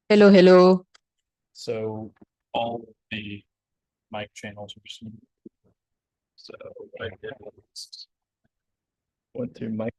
Hello, hello. So all of the mic channels are smooth. So what I did was went through mic.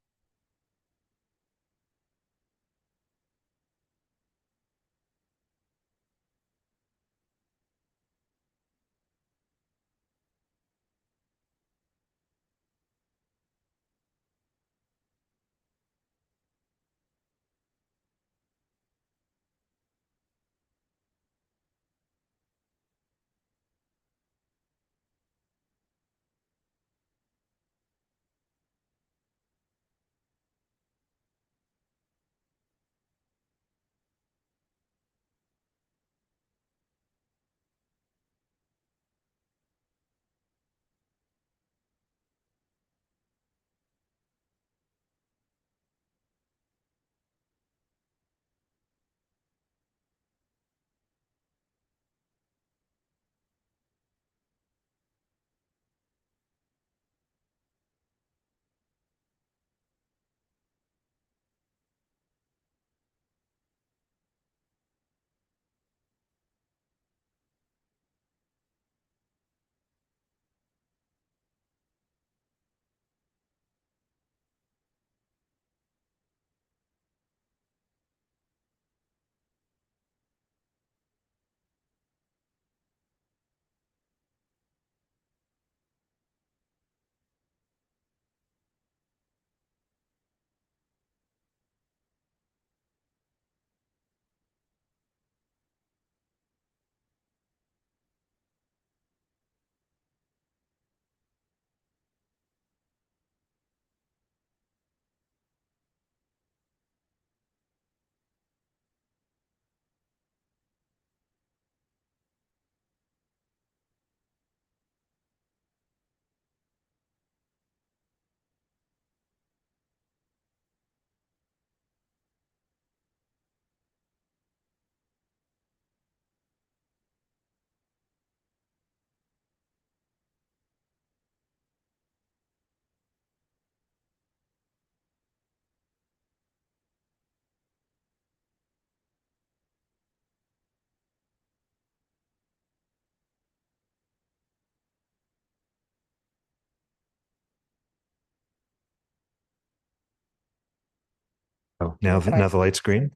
Oh, now the light's green.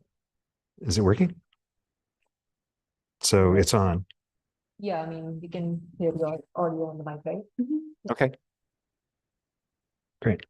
Is it working? So it's on. Yeah, I mean, you can hear your audio on the mic, right? Okay, great.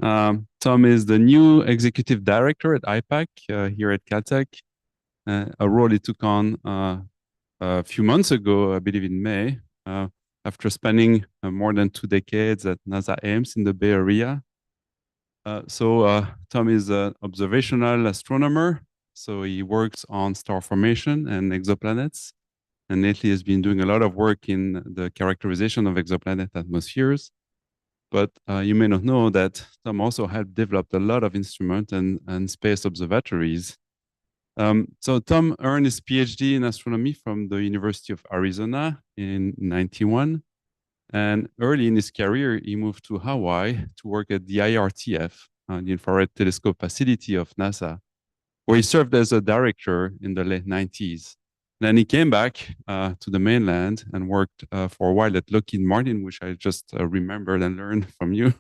Tom is the new executive director at IPAC here at Caltech, a role he took on a few months ago, I believe in May, after spending more than 2 decades at NASA Ames in the Bay Area. Tom is an observational astronomer, so he works on star formation and exoplanets, and lately has been doing a lot of work in the characterization of exoplanet atmospheres. But you may not know that Tom also helped develop a lot of instruments and space observatories. So Tom earned his PhD in astronomy from the University of Arizona in '91. And early in his career, he moved to Hawaii to work at the IRTF, the Infrared Telescope Facility of NASA, where he served as a director in the late '90s. Then he came back to the mainland and worked for a while at Lockheed Martin, which I just remembered and learned from you,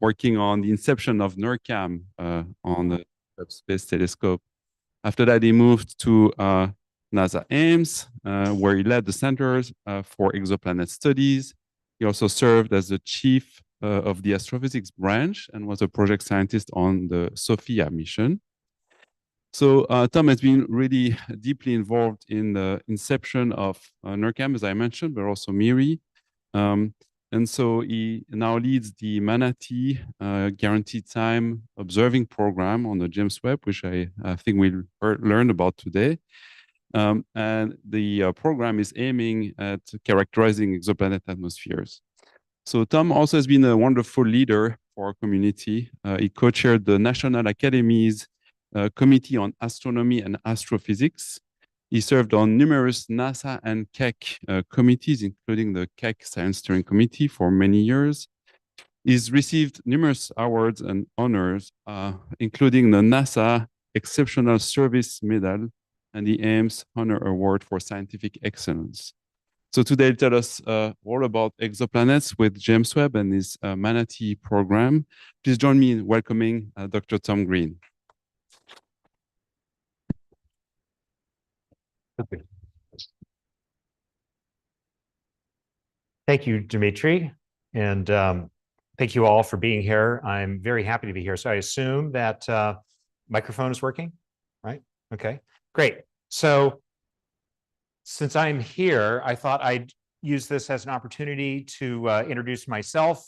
working on the inception of NIRCam on the Space Telescope. After that, he moved to NASA Ames, where he led the Centers for Exoplanet Studies. He also served as the chief of the astrophysics branch and was a project scientist on the SOFIA mission. So Tom has been really deeply involved in the inception of NIRCam, as I mentioned, but also MIRI. And so he now leads the MANATEE Guaranteed Time Observing Program on the James Webb, which I think we'll learn about today. And the program is aiming at characterizing exoplanet atmospheres. So Tom also has been a wonderful leader for our community. He co-chaired the National Academy's Committee on Astronomy and Astrophysics. He served on numerous NASA and Keck committees, including the Keck Science Steering Committee for many years. He's received numerous awards and honors, including the NASA Exceptional Service Medal and the Ames Honor Award for Scientific Excellence. So today, he'll tell us all about exoplanets with James Webb and his MANATEE program. Please join me in welcoming Dr. Tom Greene. Okay. Thank you, Dimitri. And thank you all for being here. I'm very happy to be here. So I assume that microphone is working, right? Okay, great. So since I'm here, I thought I'd use this as an opportunity to introduce myself,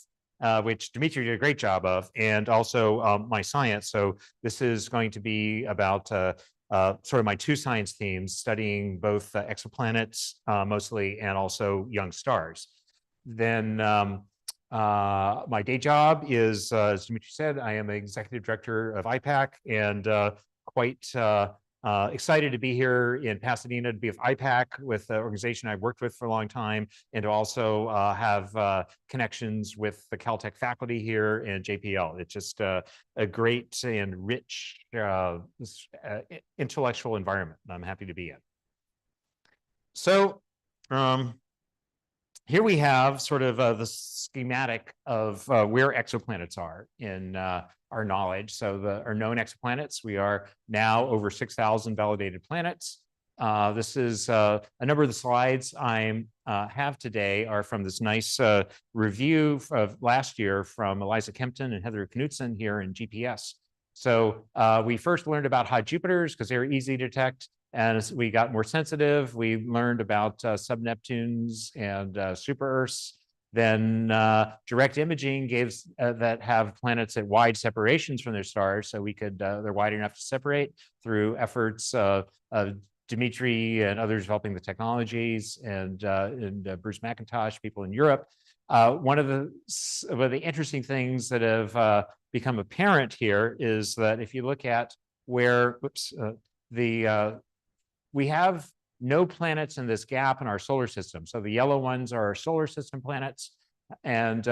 which Dimitri did a great job of, and also my science. So this is going to be about sort of my 2 science themes, studying both exoplanets mostly and also young stars. Then my day job is, as Dimitri said, I am executive director of IPAC, and quite excited to be here in Pasadena to be with IPAC, with the organization I've worked with for a long time, and to also have connections with the Caltech faculty here and JPL. It's just a great and rich intellectual environment that I'm happy to be in. So here we have sort of the schematic of where exoplanets are in our knowledge. So our known exoplanets, we are now over 6,000 validated planets. This is a number of the slides I have today are from this nice review of last year from Eliza Kempton and Heather Knudsen here in GPS. So we first learned about hot Jupiters because they're easy to detect. And as we got more sensitive, we learned about sub-Neptunes and super-Earths. Then direct imaging gives that have planets at wide separations from their stars, so we could they're wide enough to separate through efforts of Dimitri and others developing the technologies, and Bruce McIntosh, people in Europe. One of the interesting things that have become apparent here is that if you look at where we have no planets in this gap in our solar system. So the yellow ones are our solar system planets. And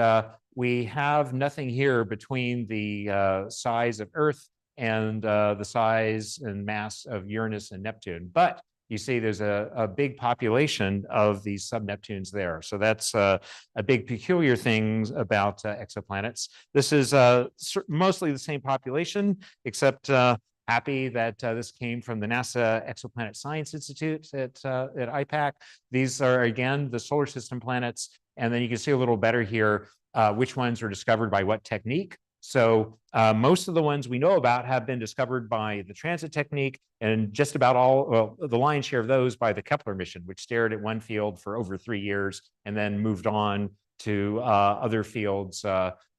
we have nothing here between the size of Earth and the size and mass of Uranus and Neptune. But you see there's a big population of these sub-Neptunes there. So that's a big peculiar thing about exoplanets. This is mostly the same population, except happy that this came from the NASA Exoplanet Science Institute at IPAC. These are, again, the solar system planets. And then you can see a little better here which ones were discovered by what technique. So most of the ones we know about have been discovered by the transit technique, and just about all, well, the lion's share of those by the Kepler mission, which stared at one field for over 3 years and then moved on to other fields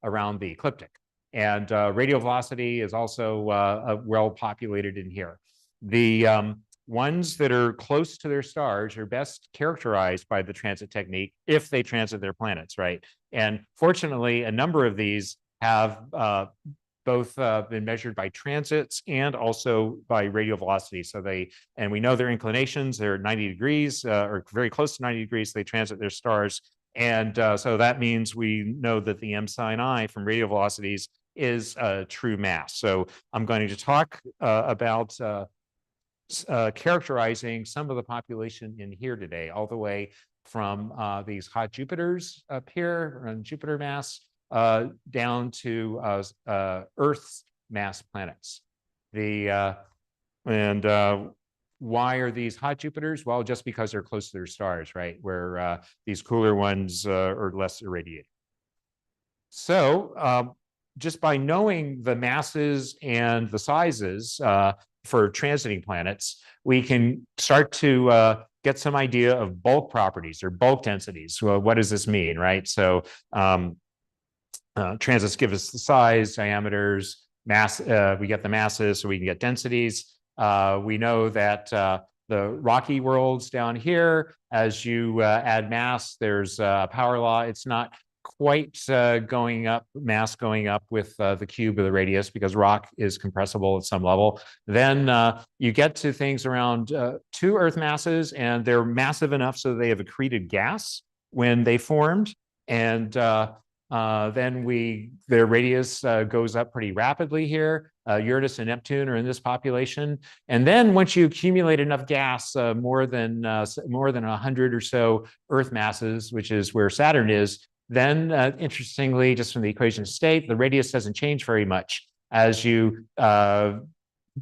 around the ecliptic. And radial velocity is also well populated in here. The ones that are close to their stars are best characterized by the transit technique if they transit their planets, right? And fortunately, a number of these have both been measured by transits and also by radial velocity. So and we know their inclinations, they're 90 degrees or very close to 90 degrees, they transit their stars. And so that means we know that the m sine I from radial velocities is a true mass. So I'm going to talk about characterizing some of the population in here today, all the way from these hot Jupiters up here on Jupiter mass down to Earth's mass planets. Why are these hot Jupiters? Well, just because they're close to their stars, right? Where these cooler ones are less irradiated. So just by knowing the masses and the sizes for transiting planets, we can start to get some idea of bulk properties or bulk densities. Well, what does this mean, right? So transits give us the size, diameters, mass. We get the masses, so we can get densities. We know that the rocky worlds down here, as you add mass, there's a power law. It's not quite going up, mass going up with the cube of the radius, because rock is compressible at some level. Then you get to things around 2 Earth masses, and they're massive enough so they have accreted gas when they formed. And then their radius goes up pretty rapidly here. Uranus and Neptune are in this population. And then once you accumulate enough gas, more than 100 or so Earth masses, which is where Saturn is, then interestingly, just from the equation of state, the radius doesn't change very much as you until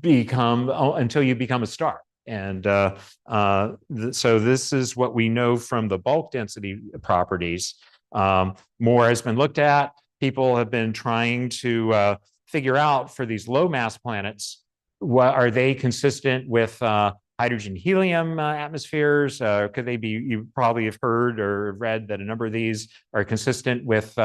you become a star. And so this is what we know from the bulk density properties. More has been looked at. People have been trying to figure out for these low mass planets, what are they consistent with hydrogen helium atmospheres? Could they be, you probably have heard or read that a number of these are consistent with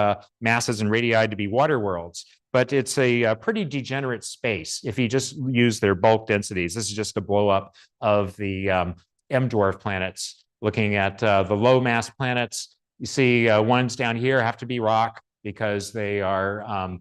masses and radii to be water worlds. But it's a pretty degenerate space if you just use their bulk densities. This is just a blow up of the M dwarf planets. Looking at the low mass planets, you see ones down here have to be rock because they are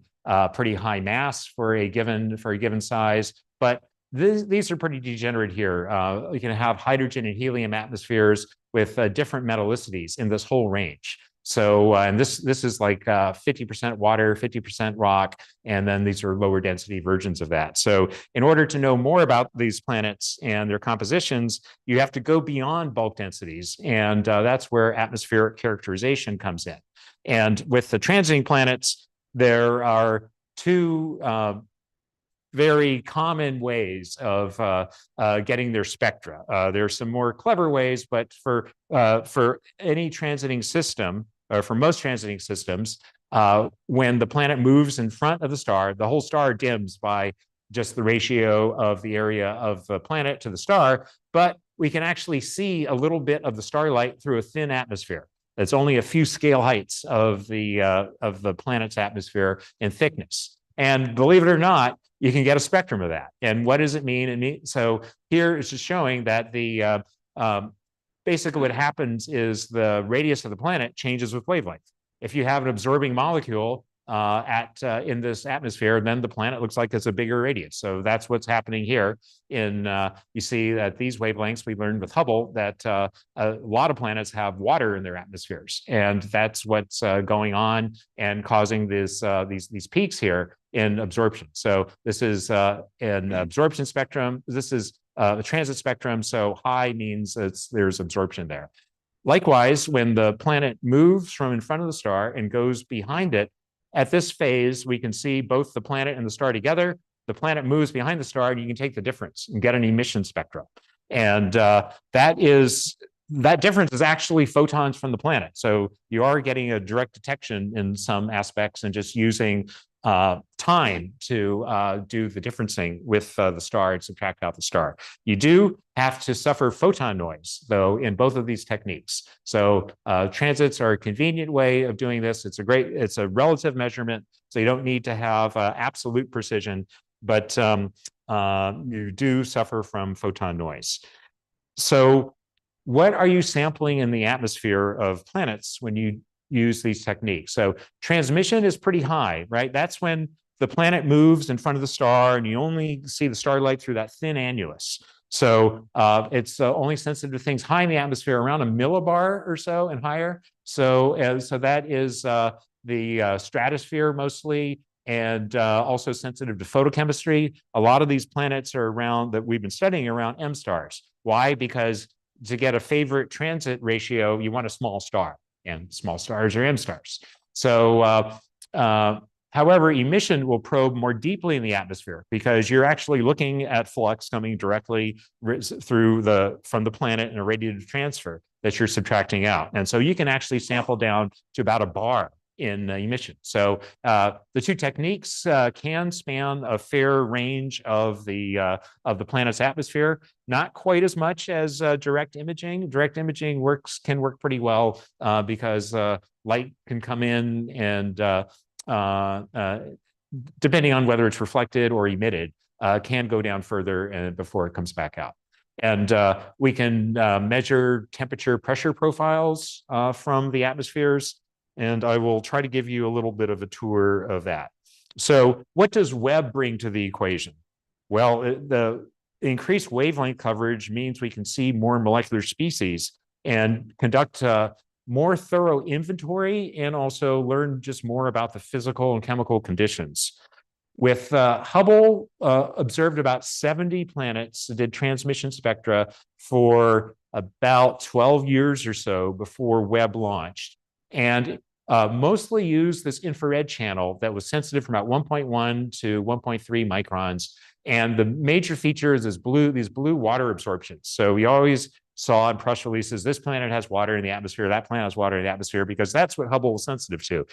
pretty high mass for a given size. But these are pretty degenerate here. You can have hydrogen and helium atmospheres with different metallicities in this whole range. So, and this is like 50% water, 50% rock, and then these are lower density versions of that. So in order to know more about these planets and their compositions, you have to go beyond bulk densities. And that's where atmospheric characterization comes in. And with the transiting planets, there are 2 very common ways of getting their spectra. There are some more clever ways, but for any transiting system, or for most transiting systems, when the planet moves in front of the star, the whole star dims by just the ratio of the area of the planet to the star, but we can actually see a little bit of the starlight through a thin atmosphere. It's only a few scale heights of the planet's atmosphere in thickness. And believe it or not, you can get a spectrum of that. And what does it mean? So here it's just showing that the basically what happens is the radius of the planet changes with wavelength. If you have an absorbing molecule in this atmosphere, then the planet looks like it's a bigger radius. So that's what's happening here. You see that these wavelengths, we learned with Hubble that a lot of planets have water in their atmospheres, and that's what's going on and causing these peaks here in absorption. So this is an absorption spectrum. This is a transit spectrum. So high means there's absorption there. Likewise, when the planet moves from in front of the star and goes behind it, at this phase, we can see both the planet and the star together. The planet moves behind the star, and you can take the difference and get an emission spectrum. And that difference is actually photons from the planet. So you are getting a direct detection in some aspects and just using time to do the differencing with the star and subtract out the star. You do have to suffer photon noise, though, in both of these techniques. So transits are a convenient way of doing this. It's a relative measurement, so you don't need to have absolute precision, but you do suffer from photon noise. So what are you sampling in the atmosphere of planets when you use these techniques? So transmission is pretty high, right? That's when the planet moves in front of the star and you only see the starlight through that thin annulus. So it's only sensitive to things high in the atmosphere, around a millibar or so and higher. So that is the stratosphere mostly, and also sensitive to photochemistry. A lot of these planets are around, that we've been studying, around M stars. Why? Because to get a favorite transit ratio, you want a small star, and small stars are M stars. So, however, emission will probe more deeply in the atmosphere, because you're actually looking at flux coming directly from the planet in a radiative transfer that you're subtracting out. And so you can actually sample down to about a bar in emission. So the two techniques can span a fair range of the planet's atmosphere. Not quite as much as direct imaging. Direct imaging can work pretty well because light can come in and depending on whether it's reflected or emitted, can go down further before it comes back out. And we can measure temperature pressure profiles from the atmospheres. And I will try to give you a little bit of a tour of that. So what does Webb bring to the equation? Well, the increased wavelength coverage means we can see more molecular species and conduct more thorough inventory, and also learn just more about the physical and chemical conditions. With Hubble observed about 70 planets, did transmission spectra for about 12 years or so before Webb launched. And mostly used this infrared channel that was sensitive from about 1.1 to 1.3 microns. And the major feature is these blue water absorptions. So we always saw in press releases, this planet has water in the atmosphere, that planet has water in the atmosphere, because that's what Hubble was sensitive to.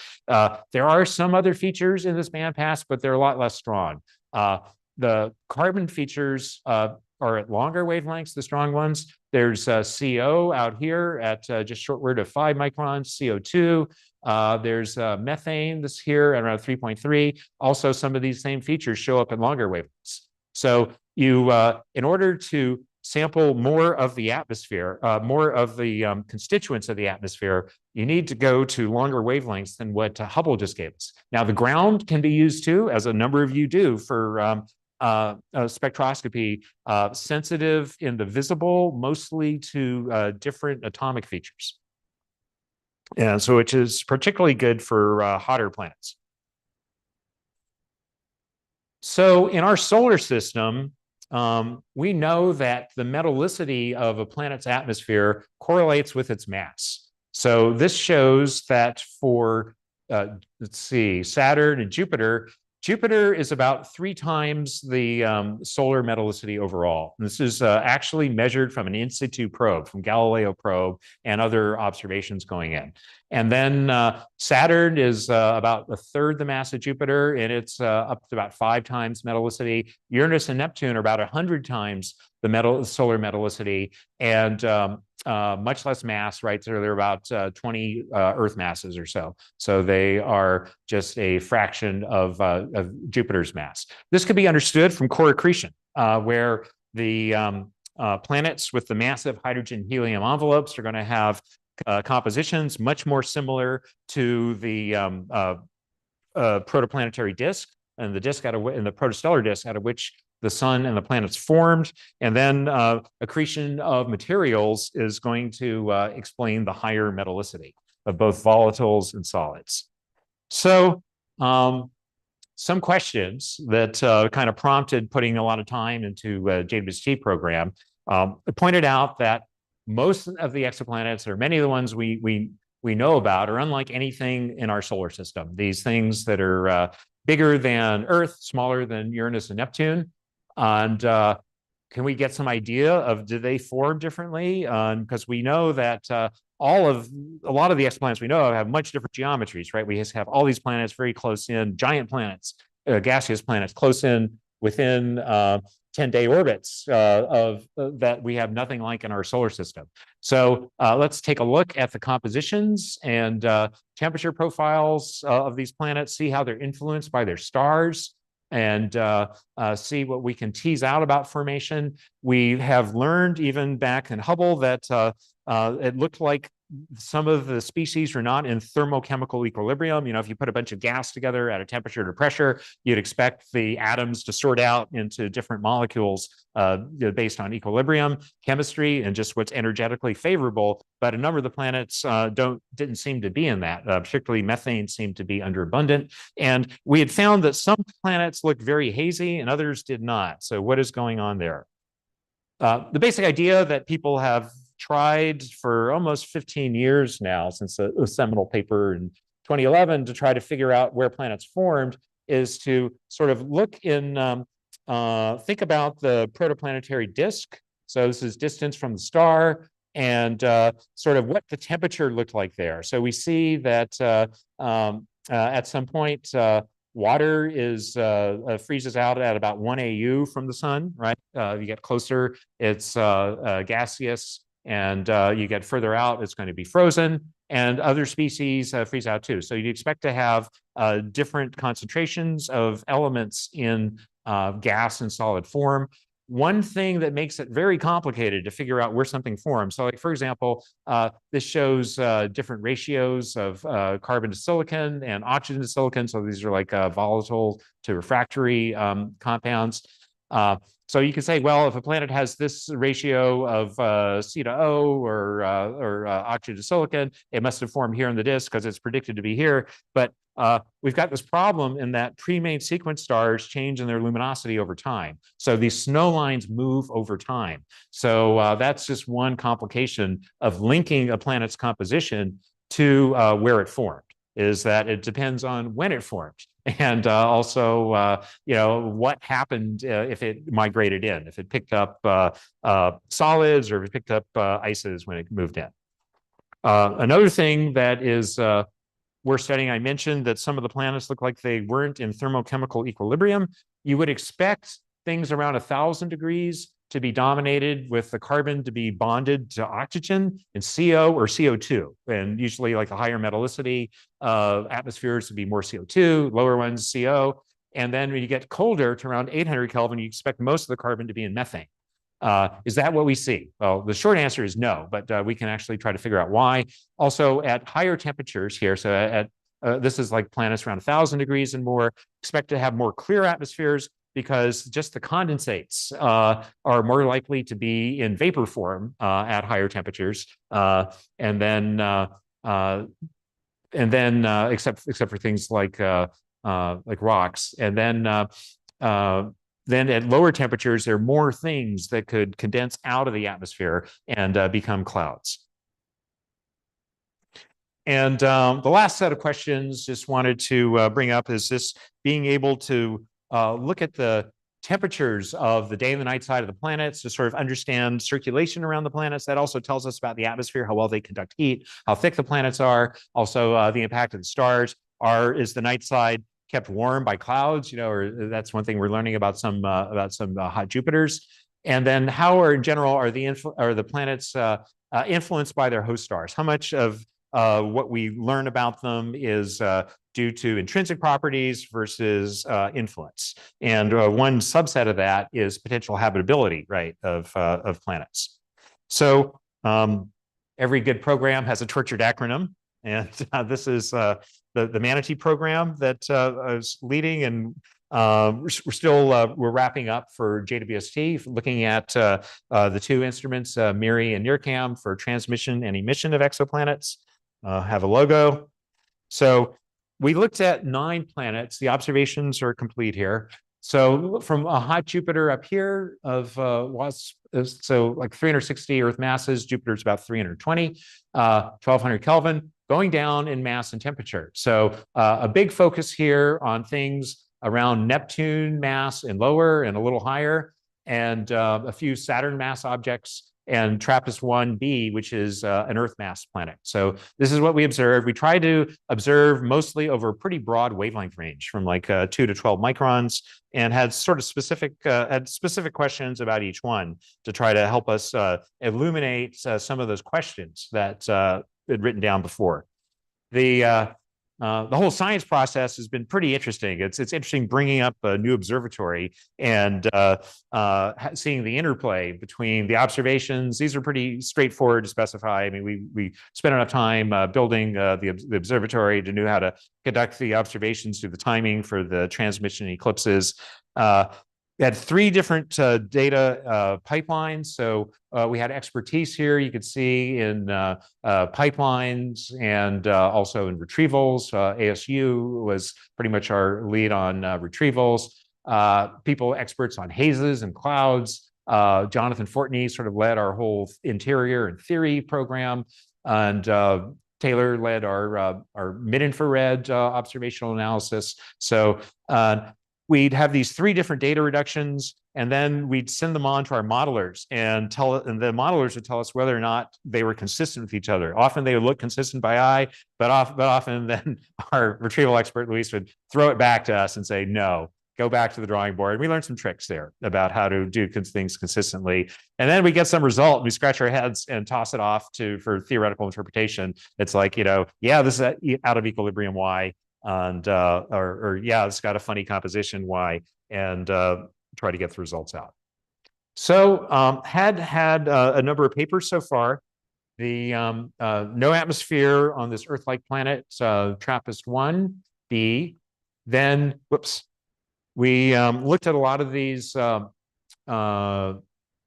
There are some other features in this bandpass, but they're a lot less strong. The carbon features are at longer wavelengths, the strong ones. There's CO out here at just shortward of 5 microns, CO2. There's methane that's here at around 3.3. Also, some of these same features show up in longer wavelengths. So you, in order to sample more of the atmosphere, more of the constituents of the atmosphere, you need to go to longer wavelengths than what Hubble just gave us. Now, the ground can be used too, as a number of you do, for spectroscopy, sensitive in the visible, mostly to different atomic features. And so, which is particularly good for hotter planets. So in our solar system, we know that the metallicity of a planet's atmosphere correlates with its mass. So this shows that for, let's see, Saturn and Jupiter, Jupiter is about 3 times the solar metallicity overall. And this is actually measured from an in situ probe, from Galileo probe and other observations going in. And then Saturn is about 1/3 the mass of Jupiter, and it's up to about 5 times metallicity. Uranus and Neptune are about 100 times the solar metallicity, and much less mass, right? So they're about 20 Earth masses or so. So they are just a fraction of Jupiter's mass. This could be understood from core accretion, where the planets with the massive hydrogen-helium envelopes are going to have compositions much more similar to the protoplanetary disk and the disk and the protostellar disk out of which the sun and the planets formed. And then accretion of materials is going to explain the higher metallicity of both volatiles and solids. So some questions that kind of prompted putting a lot of time into JWST program. It pointed out that most of the exoplanets, or many of the ones we know about, are unlike anything in our solar system. These things that are bigger than Earth, smaller than Uranus and Neptune. And can we get some idea of, do they form differently? Because we know that a lot of the exoplanets we know of have much different geometries, right? We just have all these planets very close in, giant planets, gaseous planets close in within 10-day orbits that we have nothing like in our solar system. So let's take a look at the compositions and temperature profiles of these planets, see how they're influenced by their stars, and see what we can tease out about formation. We have learned even back in Hubble that it looked like some of the species are not in thermochemical equilibrium. You know, if you put a bunch of gas together at a temperature to pressure, you'd expect the atoms to sort out into different molecules based on equilibrium chemistry and just what's energetically favorable. But a number of the planets didn't seem to be in that. Particularly methane seemed to be underabundant. And we had found that some planets looked very hazy and others did not. So what is going on there? The basic idea that people have tried for almost 15 years now, since a seminal paper in 2011, to try to figure out where planets formed, is to sort of look in, think about the protoplanetary disk. So this is distance from the star, and sort of what the temperature looked like there. So we see that at some point, water freezes out at about 1 AU from the sun, right? You get closer, it's gaseous, and you get further out, it's going to be frozen, and other species freeze out too. So you'd expect to have different concentrations of elements in gas and solid form. One thing that makes it very complicated to figure out where something forms. So like, for example, this shows different ratios of carbon to silicon and oxygen to silicon. So these are like volatile to refractory compounds. So you could say, well, if a planet has this ratio of C to O or oxygen to silicon, it must have formed here in the disk because it's predicted to be here. But we've got this problem in that pre-main sequence stars change in their luminosity over time. So these snow lines move over time. So that's just one complication of linking a planet's composition to where it formed, is that it depends on when it formed. And also, you know, what happened if it migrated in, if it picked up solids or if it picked up ices when it moved in. Another thing that is worth studying, I mentioned that some of the planets look like they weren't in thermochemical equilibrium. You would expect things around 1,000 degrees to be dominated with the carbon to be bonded to oxygen and CO or CO2. And usually like the higher metallicity atmospheres would be more CO2, lower ones CO. And then when you get colder to around 800 Kelvin, you expect most of the carbon to be in methane. Is that what we see? Well, the short answer is no, but we can actually try to figure out why. Also at higher temperatures here, so at this is like planets around 1,000 degrees and more, expect to have more clear atmospheres, because just the condensates are more likely to be in vapor form at higher temperatures, and then except for things like rocks, and then at lower temperatures there are more things that could condense out of the atmosphere and become clouds. And the last set of questions just wanted to bring up is this being able to look at the temperatures of the day and the night side of the planets to sort of understand circulation around the planets. That also tells us about the atmosphere, how well they conduct heat, how thick the planets are, also the impact of the stars. Is the night side kept warm by clouds? You know, or that's one thing we're learning about some hot Jupiters. And then how in general are the planets influenced by their host stars? How much of what we learn about them is due to intrinsic properties versus influence. And one subset of that is potential habitability, right, of planets. So every good program has a tortured acronym. And this is the MANATEE program that I was leading, and we're wrapping up for JWST, looking at the two instruments, MIRI and NIRCam, for transmission and emission of exoplanets. Have a logo. So we looked at 9 planets. The observations are complete here. So from a hot Jupiter up here of so like 360 Earth masses, Jupiter's about 320, 1200 Kelvin, going down in mass and temperature. So a big focus here on things around Neptune mass and lower and a little higher, and a few Saturn mass objects and TRAPPIST-1 B, which is an Earth mass planet. So this is what we observed. We tried to observe mostly over a pretty broad wavelength range from like 2 to 12 microns, and had sort of specific questions about each one to try to help us illuminate some of those questions that had written down before. The whole science process has been pretty interesting. It's interesting bringing up a new observatory and seeing the interplay between the observations. These are pretty straightforward to specify. I mean, we spent enough time building the observatory to know how to conduct the observations through the timing for the transmission eclipses. We had 3 different data pipelines. So we had expertise here, you could see, in pipelines and also in retrievals. ASU was pretty much our lead on retrievals. People experts on hazes and clouds. Jonathan Fortney sort of led our whole interior and theory program. And Taylor led our mid-infrared observational analysis. So we'd have these 3 different data reductions, and then we'd send them on to our modelers and the modelers would tell us whether or not they were consistent with each other. Often they would look consistent by eye, but often then our retrieval expert, Luis, would throw it back to us and say, no, go back to the drawing board. We learned some tricks there about how to do things consistently. And then we get some result, and we scratch our heads and toss it off for theoretical interpretation. It's like, yeah, this is out of equilibrium Y. And or yeah, it's got a funny composition Y, and try to get the results out. So had a number of papers so far. The no atmosphere on this Earth-like planet, TRAPPIST-1 B. Then, we looked at a lot of these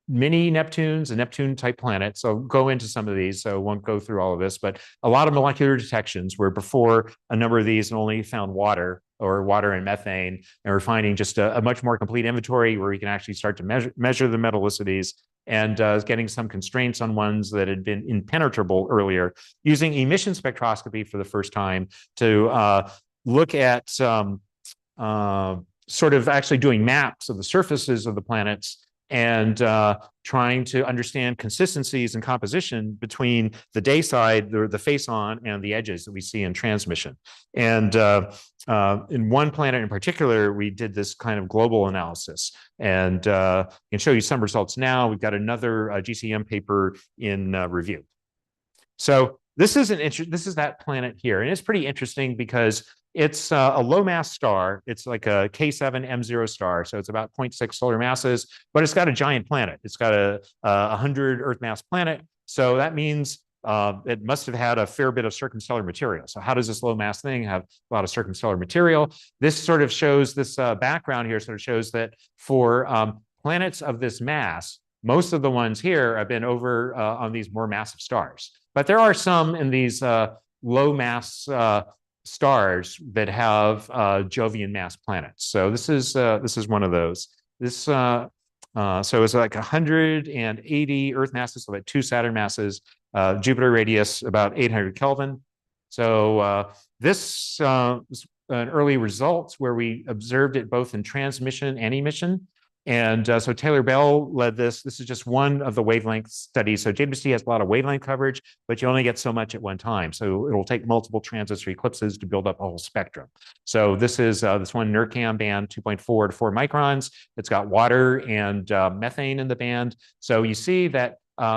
mini-Neptunes and Neptune-type planets. So go into some of these, so I won't go through all of this, but a lot of molecular detections where before a number of these only found water and methane, and we're finding just a much more complete inventory where we can actually start to measure the metallicities, and getting some constraints on ones that had been impenetrable earlier, using emission spectroscopy for the first time to look at sort of actually doing maps of the surfaces of the planets, and trying to understand consistencies and composition between the day side, the face on, and the edges that we see in transmission. And in one planet in particular, we did this kind of global analysis, and I can show you some results now. We've got another GCM paper in review. So this is that planet here, and it's pretty interesting because it's a low mass star. It's like a K7 M0 star, so it's about 0.6 solar masses, but it's got a giant planet. It's got a 100 Earth mass planet, so that means it must have had a fair bit of circumstellar material. So how does this low mass thing have a lot of circumstellar material? This sort of shows, this background here sort of shows that for planets of this mass, most of the ones here have been over on these more massive stars. But there are some in these low mass stars that have Jovian mass planets. So this is one of those. This so it's like 180 Earth masses, so like 2 Saturn masses, Jupiter radius about 800 Kelvin. So this was an early results where we observed it both in transmission and emission. And so Taylor Bell led this. This is just one of the wavelength studies. So JWST has a lot of wavelength coverage, but you only get so much at one time. So it'll take multiple transits or eclipses to build up a whole spectrum. So this is this one NIRCam band, 2.4 to 4 microns. It's got water and methane in the band. So you see that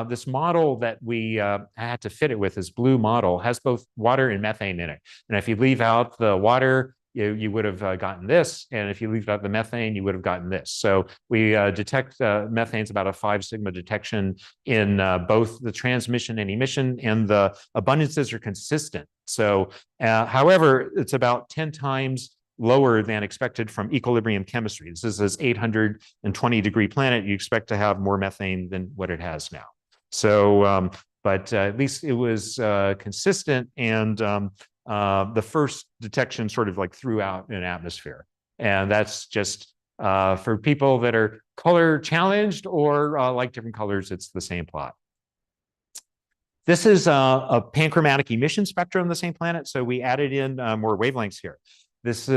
this model that we had to fit it with, this blue model, has both water and methane in it. And if you leave out the water, you would have gotten this, and if you leave out the methane, you would have gotten this. So we detect methane's about a 5 sigma detection in both the transmission and emission, and the abundances are consistent. So, however, it's about 10 times lower than expected from equilibrium chemistry. This is this 820-degree planet. You expect to have more methane than what it has now. So, but at least it was consistent, and the first detection sort of like threw out an atmosphere. And that's just for people that are color challenged or like different colors, it's the same plot. This is a panchromatic emission spectrum of the same planet. So we added in more wavelengths here. This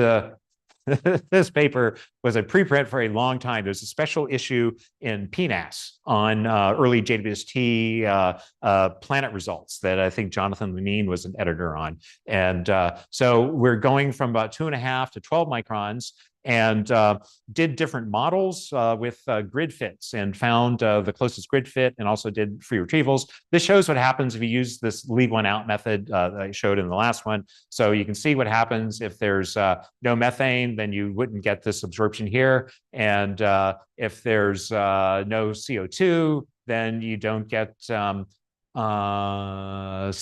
this paper was a preprint for a long time. There's a special issue in PNAS on early JWST planet results that I think Jonathan Lenine was an editor on. And so we're going from about 2.5 to 12 microns, and did different models with grid fits, and found the closest grid fit, and also did free retrievals. This shows what happens if you use this leave one out method that I showed in the last one. So you can see what happens if there's no methane, then you wouldn't get this absorption here. And if there's no CO2, then you don't get CO and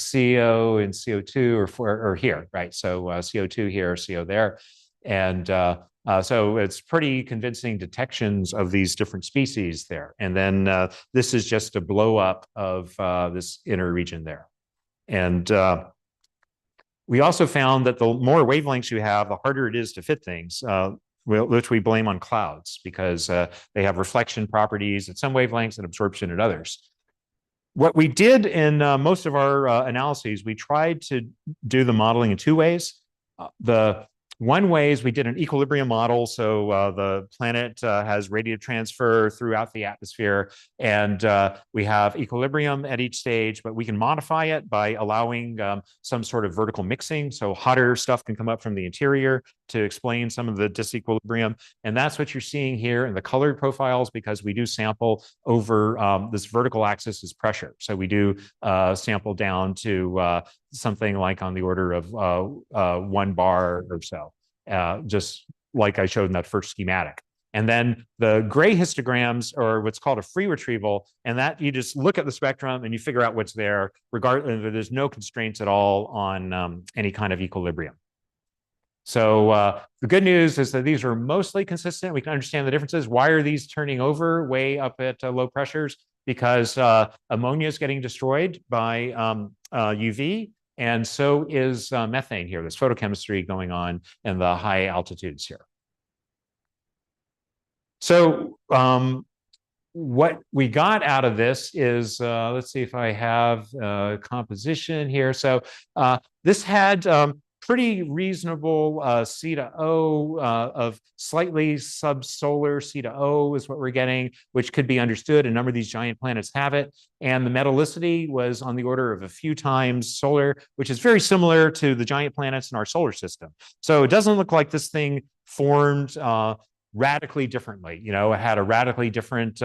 CO2 or here, right? So CO2 here, CO there. And so it's pretty convincing detections of these different species there. And then this is just a blow up of this inner region there. And we also found that the more wavelengths you have, the harder it is to fit things, which we blame on clouds, because they have reflection properties at some wavelengths and absorption at others. What we did in most of our analyses, we tried to do the modeling in two ways. The one way is we did an equilibrium model. So the planet has radiative transfer throughout the atmosphere, and we have equilibrium at each stage, but we can modify it by allowing some sort of vertical mixing. So hotter stuff can come up from the interior to explain some of the disequilibrium. And that's what you're seeing here in the colored profiles, because we do sample over this vertical axis is pressure. So we do sample down to something like on the order of 1 bar or so, just like I showed in that first schematic. And then the gray histograms are what's called a free retrieval, and that you just look at the spectrum and you figure out what's there, regardless, there's no constraints at all on any kind of equilibrium. So the good news is that these are mostly consistent. We can understand the differences. Why are these turning over way up at low pressures? Because ammonia is getting destroyed by UV, and so is methane here. There's photochemistry going on in the high altitudes here. So what we got out of this is, let's see if I have composition here. So this had pretty reasonable C to O of slightly subsolar C to O is what we're getting, which could be understood. A number of these giant planets have it. And the metallicity was on the order of a few times solar, which is very similar to the giant planets in our solar system. So it doesn't look like this thing formed radically differently. You know, it had a radically different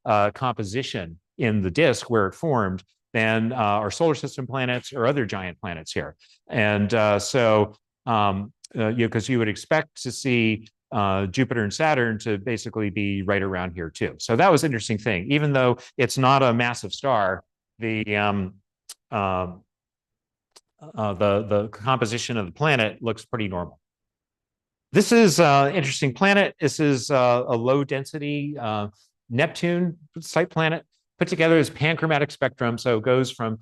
composition in the disk where it formed than our solar system planets or other giant planets here. And so, because you would expect to see Jupiter and Saturn to basically be right around here too. So that was an interesting thing. Even though it's not a massive star, the composition of the planet looks pretty normal. This is an interesting planet. This is a low density Neptune site planet, put together as panchromatic spectrum. So it goes from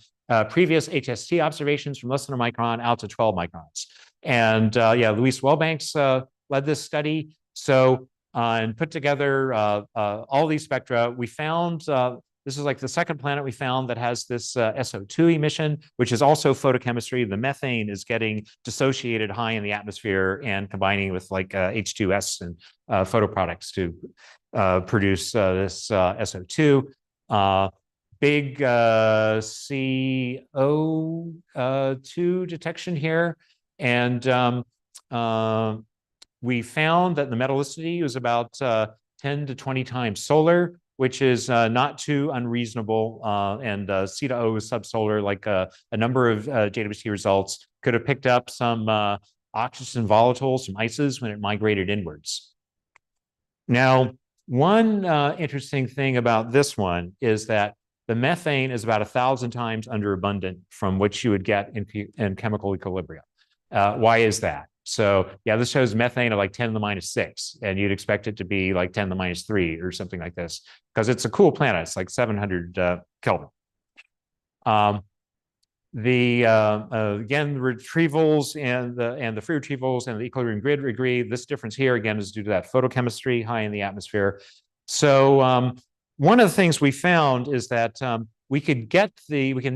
previous HST observations from less than a micron out to 12 microns. And yeah, Luis Wellbanks led this study. So and put together all these spectra. We found, this is like the second planet we found that has this SO2 emission, which is also photochemistry. The methane is getting dissociated high in the atmosphere and combining with like H2S and photoproducts to produce this SO2. Big CO2 detection here. And we found that the metallicity was about 10 to 20 times solar, which is not too unreasonable. And C to O is subsolar, like a number of JWST results could have picked up some oxygen volatiles, some ices when it migrated inwards. Now, one interesting thing about this one is that the methane is about 1,000 times underabundant from what you would get in chemical equilibrium. Why is that? So yeah, this shows methane of like 10 to the minus 6, and you'd expect it to be like 10 to the minus 3 or something like this, because it's a cool planet. It's like 700 Kelvin. Again, the retrievals and the free retrievals and the equilibrium grid agree. This difference here again is due to that photochemistry high in the atmosphere. So one of the things we found is that we can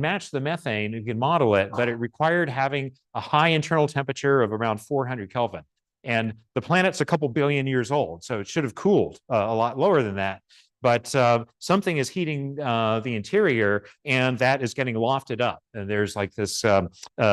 match the methane, we can model it, but it required having a high internal temperature of around 400 Kelvin. And the planet's a couple billion years old, so it should have cooled a lot lower than that. But something is heating the interior, and that is getting lofted up. And there's like this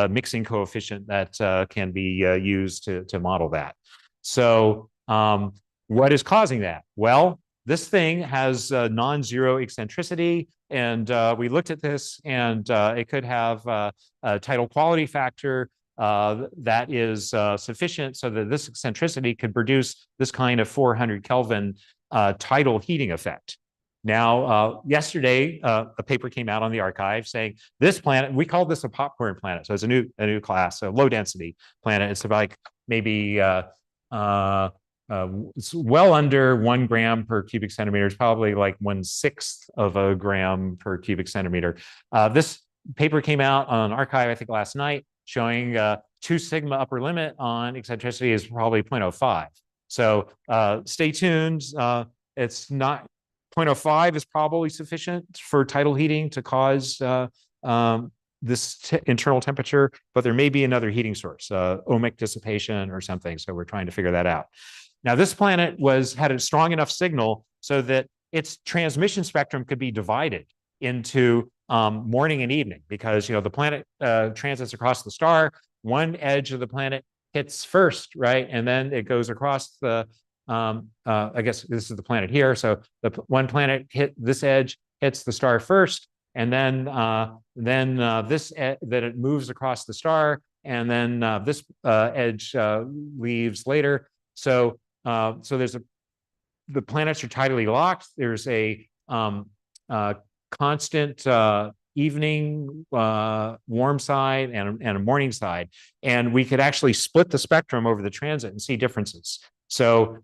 mixing coefficient that can be used to model that. So what is causing that? Well, this thing has non-zero eccentricity, and we looked at this, and it could have a tidal quality factor that is sufficient so that this eccentricity could produce this kind of 400 Kelvin tidal heating effect. Now, yesterday, a paper came out on the archive saying this planet, we called this a popcorn planet. So it's a new class, a low density planet. It's like maybe it's well under 1 gram per cubic centimeter. It's probably like 1/6 of a gram per cubic centimeter. This paper came out on archive, I think, last night, showing 2 sigma upper limit on eccentricity is probably 0.05. So stay tuned. It's not 0.05 is probably sufficient for tidal heating to cause this internal temperature, but there may be another heating source, ohmic dissipation or something. So we're trying to figure that out. Now, this planet had a strong enough signal so that its transmission spectrum could be divided into morning and evening, because the planet transits across the star. One edge of the planet hits first, right, and then it goes across the. I guess this is the planet here. So the one planet hit this edge, hits the star first, and then this that it moves across the star, and then this edge leaves later. So there's the planets are tidally locked. There's a constant evening warm side and a morning side, and we could actually split the spectrum over the transit and see differences. So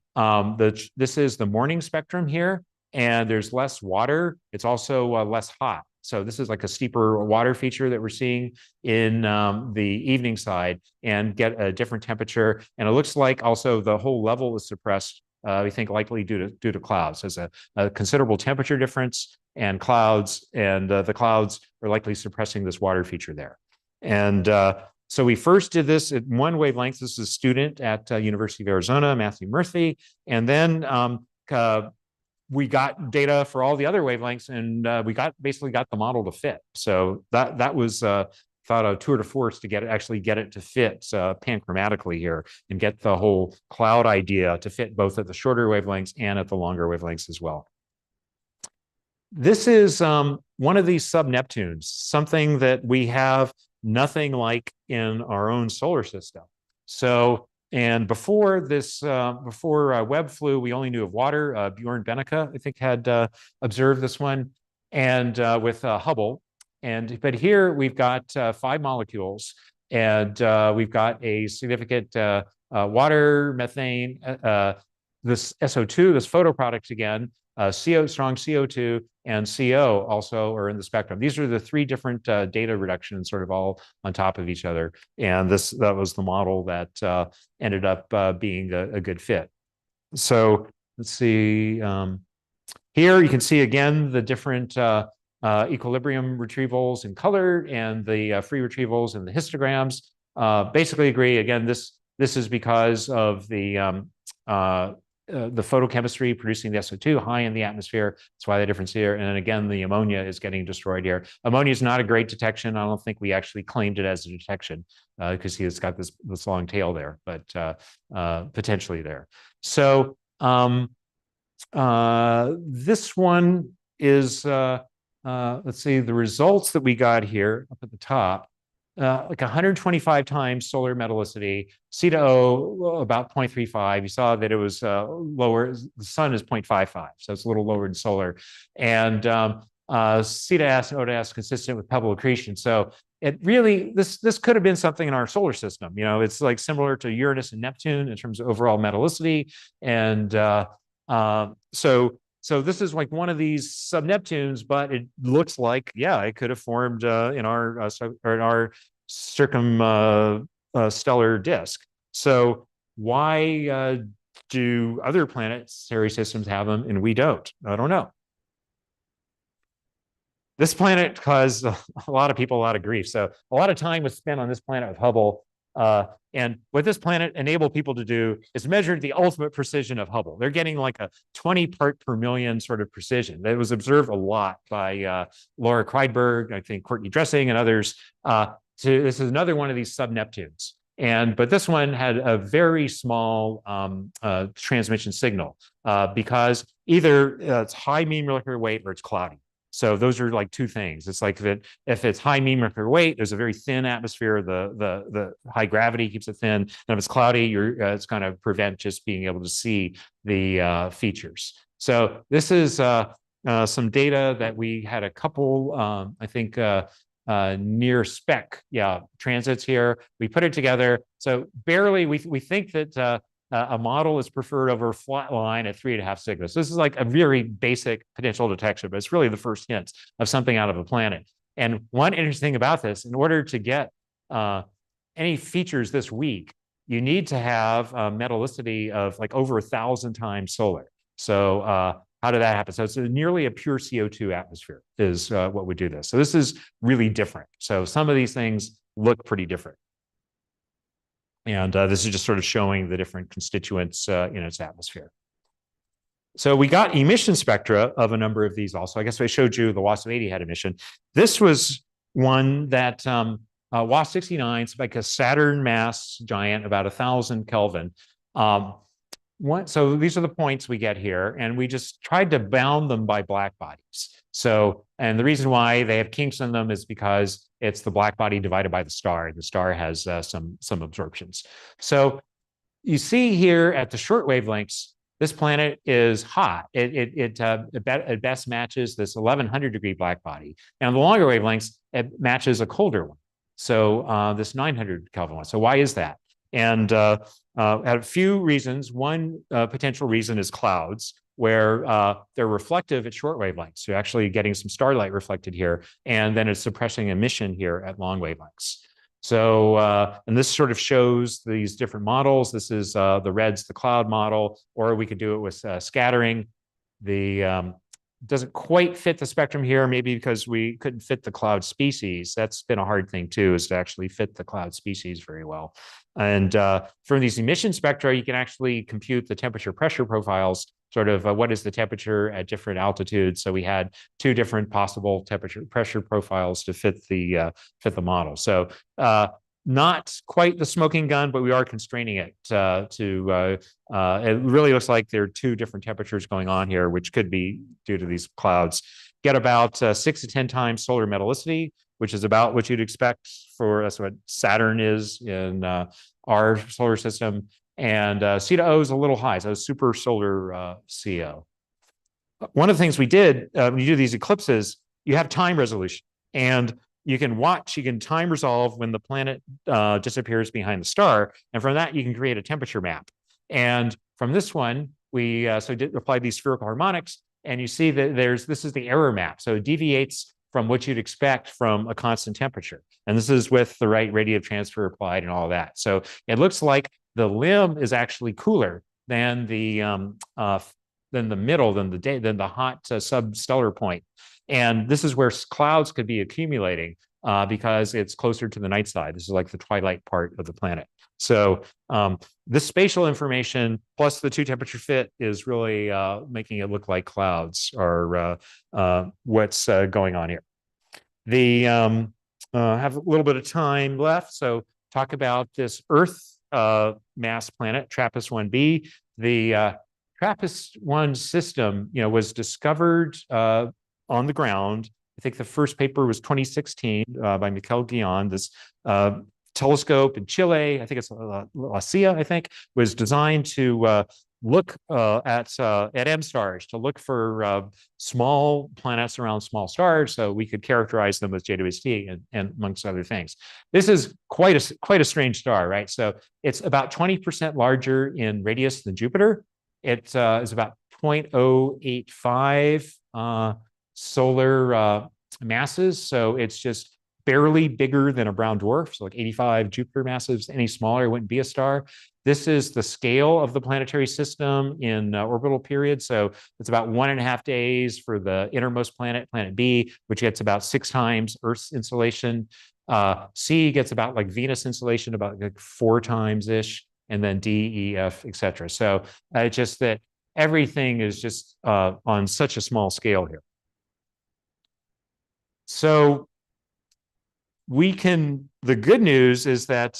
this is the morning spectrum here, and there's less water. It's also less hot. So this is like a steeper water feature that we're seeing in the evening side, and get a different temperature. And it looks like also the whole level is suppressed. We think likely due to clouds. There's a considerable temperature difference and clouds, and the clouds are likely suppressing this water feature there. And so we first did this at 1 wavelength. This is a student at University of Arizona, Matthew Murphy. And then we got data for all the other wavelengths, and we basically got the model to fit. So that was thought a tour de force to actually get it to fit panchromatically here, and get the whole cloud idea to fit both at the shorter wavelengths and at the longer wavelengths as well. This is one of these sub-Neptunes, something that we have nothing like in our own solar system. So, and before this, before Webb flew, we only knew of water. Bjorn Benneke, I think, had observed this one, and with Hubble. But here we've got 5 molecules, and we've got a significant water, methane, this SO2, this photoproduct again, strong CO2, and CO also are in the spectrum. These are the 3 different data reductions sort of all on top of each other. And that was the model that ended up being a good fit. So let's see. Here you can see again the different equilibrium retrievals in color, and the free retrievals and the histograms. Basically agree, again, this is because of the photochemistry producing the SO2 high in the atmosphere. That's why the difference here. And then again, the ammonia is getting destroyed here. Ammonia is not a great detection. I don't think we actually claimed it as a detection because it's got this long tail there, but potentially there. So this one is, let's see, the results that we got here up at the top. Like 125 times solar metallicity, C to O about 0.35. You saw that it was lower. The sun is 0.55, so it's a little lower than solar. And C to S, O to S consistent with pebble accretion. So it really, this could have been something in our solar system. It's like similar to Uranus and Neptune in terms of overall metallicity. And so this is like one of these sub-Neptunes, but it looks like, yeah, it could have formed in our circumstellar disk. So why do other planetary systems have them and we don't? I don't know. This planet caused a lot of people a lot of grief. So a lot of time was spent on this planet with Hubble. And what this planet enabled people to do is measure the ultimate precision of Hubble. They're getting like a 20 part per million sort of precision. That was observed a lot by Laura Kreidberg, I think Courtney Dressing and others. This is another one of these sub-Neptunes. But this one had a very small transmission signal because either it's high mean molecular weight or it's cloudy. So those are like two things. It's like that if it's high mean molecular weight, there's a very thin atmosphere. The high gravity keeps it thin. And if it's cloudy, it's going to prevent just being able to see the features. So this is some data that we had a couple, I think, near spec, transits here. We put it together. So barely, we think that a model is preferred over a flat line at 3.5 sigma. So this is like a very basic potential detection, but it's really the first hint of something out of a planet. And one interesting thing about this, in order to get any features this weak, you need to have a metallicity of like over 1,000 times solar. So how did that happen? So it's nearly a pure CO2 atmosphere is what would do this. So this is really different. So some of these things look pretty different. And this is just sort of showing the different constituents in its atmosphere. So we got emission spectra of a number of these also. I guess I showed you the WASP-80 had emission. This was one that WASP-69 is like a Saturn mass giant, about 1,000 Kelvin. So these are the points we get here, and we just tried to bound them by black bodies. So, and the reason why they have kinks in them is because it's the black body divided by the star. The star has some absorptions. So you see here at the short wavelengths, this planet is hot. It at best matches this 1,100 degree black body. And on the longer wavelengths, it matches a colder one. So this 900 Kelvin one. So why is that? And had a few reasons. One potential reason is clouds, where they're reflective at short wavelengths. So you're actually getting some starlight reflected here, and then it's suppressing emission here at long wavelengths. So, and this sort of shows these different models. This is the red's the cloud model, or we could do it with scattering. The doesn't quite fit the spectrum here, maybe because we couldn't fit the cloud species. That's been a hard thing too, is to actually fit the cloud species very well. And from these emission spectra, you can actually compute the temperature pressure profiles, sort of what is the temperature at different altitudes. So we had two different possible temperature pressure profiles to fit the model. So not quite the smoking gun, but we are constraining it it really looks like there are two different temperatures going on here, which could be due to these clouds. Get about 6 to 10 times solar metallicity, which is about what you'd expect for, that's what Saturn is in our solar system. And C to O is a little high, so super solar CO. One of the things we did when you do these eclipses, you have time resolution, and you can time resolve when the planet disappears behind the star, and from that you can create a temperature map. And from this one, we applied these spherical harmonics, and you see that this is the error map. So it deviates from what you'd expect from a constant temperature, and this is with the right radiative transfer applied and all that. So it looks like the limb is actually cooler than the middle, than the hot substellar point. And this is where clouds could be accumulating because it's closer to the night side. This is like the twilight part of the planet. So this spatial information plus the two temperature fit is really making it look like clouds are what's going on here. The have a little bit of time left, so talk about this Earth-mass planet, TRAPPIST-1 B. The TRAPPIST-1 system, was discovered on the ground. I think the first paper was 2016 by Mikel Guion. This telescope in Chile, I think it's La Silla, I think, was designed to look at M stars, to look for small planets around small stars, so we could characterize them with JWST and amongst other things. This is quite a strange star, right? So it's about 20% larger in radius than Jupiter. It is about 0.085 solar masses, so it's just barely bigger than a brown dwarf, so like 85 Jupiter masses. Any smaller, it wouldn't be a star. This is the scale of the planetary system in orbital period. So it's about 1.5 days for the innermost planet, planet B, which gets about 6 times Earth's installation. C gets about like Venus installation, about like 4 times-ish, and then D, E, F, etc. So just that everything is just on such a small scale here. So the good news is that